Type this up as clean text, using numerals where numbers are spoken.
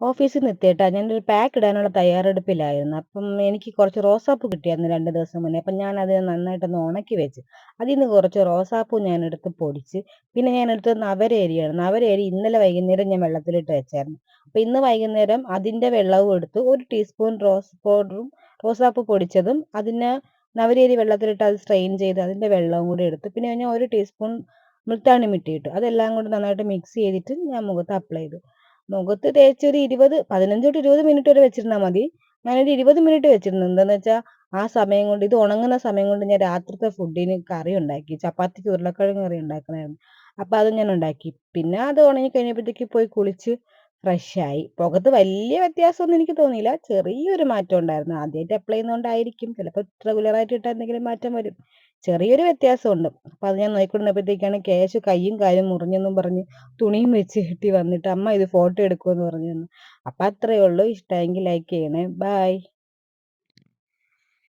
ഓഫീസിൽ നിന്ന് എത്തിയിട്ടാ ഞാനൊരു പാക്ക് ഇടാനുള്ള തയ്യാറെടുപ്പിലായിരുന്നു. അപ്പം എനിക്ക് കുറച്ച് റോസാപ്പൂ കിട്ടിയായിരുന്നു 2 ദിവസം മുന്നേ. അപ്പം ഞാനത് നന്നായിട്ടൊന്ന് ഉണക്കി വെച്ച്. അതീന്ന് കുറച്ച് റോസാപ്പൂ ഞാനെടുത്ത് പൊടിച്ച്, പിന്നെ ഞാനെടുത്തത് നവരയരിയാണ്. നവരയരി ഇന്നലെ വൈകുന്നേരം ഞാൻ വെള്ളത്തിലിട്ട് വെച്ചായിരുന്നു. അപ്പം ഇന്ന് വൈകുന്നേരം അതിന്റെ വെള്ളവും എടുത്ത് 1 ടീസ്പൂൺ റോസ് പൗഡറും റോസാപ്പൂ പൊടിച്ചതും നവരയരി വെള്ളത്തിലിട്ട് അത് സ്ട്രെയിൻ ചെയ്ത് അതിന്റെ വെള്ളവും കൂടി എടുത്ത്, പിന്നെ ഞാൻ 1 ടീസ്പൂൺ മുൾട്ടാണി മിട്ടി ഇട്ടു. അതെല്ലാം കൂടി നന്നായിട്ട് മിക്സ് ചെയ്തിട്ട് ഞാൻ മുഖത്ത് അപ്ലൈ ചെയ്തു. മുഖത്ത് തേച്ചൊരു 15 തൊട്ട് 20 മിനിറ്റ് വരെ വെച്ചിരുന്നാ മതി. ഞാനൊരു 20 മിനിറ്റ് വെച്ചിരുന്നു. എന്താന്ന് വെച്ചാ, ആ സമയം കൊണ്ട് ഇത് ഉണങ്ങുന്ന സമയം കൊണ്ട് ഞാൻ രാത്രിത്തെ ഫുഡിന് കറി ഉണ്ടാക്കി. ചപ്പാത്തിക്ക് ഉരുളക്കിഴങ്ങ് കറി ഉണ്ടാക്കണായിരുന്നു. അപ്പൊ അത് ഞാൻ ഉണ്ടാക്കി. പിന്നെ അത് ഉണങ്ങി കഴിഞ്ഞപ്പോഴത്തേക്ക് പോയി കുളിച്ച് ഫ്രഷായി. മുഖത്ത് വലിയ വ്യത്യാസമൊന്നും എനിക്ക് തോന്നിയില്ല. ചെറിയൊരു മാറ്റം ഉണ്ടായിരുന്നു. ആദ്യമായിട്ട് അപ്ലൈ ചെയ്യുന്നതുകൊണ്ടായിരിക്കും. ചിലപ്പോൾ റെഗുലറായിട്ട് ഇട്ടാൽ എന്തെങ്കിലും മാറ്റം വരും. ചെറിയൊരു വ്യത്യാസമുണ്ട്. അപ്പൊ അത് ഞാൻ നോക്കിക്കൊണ്ടിരുന്നപ്പോഴത്തേക്കാണ് കേശു കയ്യും കാലും മുറിഞ്ഞെന്നും പറഞ്ഞ് തുണിയും വെച്ച് കെട്ടി വന്നിട്ട്, അമ്മ ഇത് ഫോട്ടോ എടുക്കുമെന്ന് പറഞ്ഞു തന്നു. അപ്പൊ അത്രയേ ഉള്ളൂ. ഇഷ്ടമെങ്കിൽ ലൈക്ക് ചെയ്യണേ. ബൈ.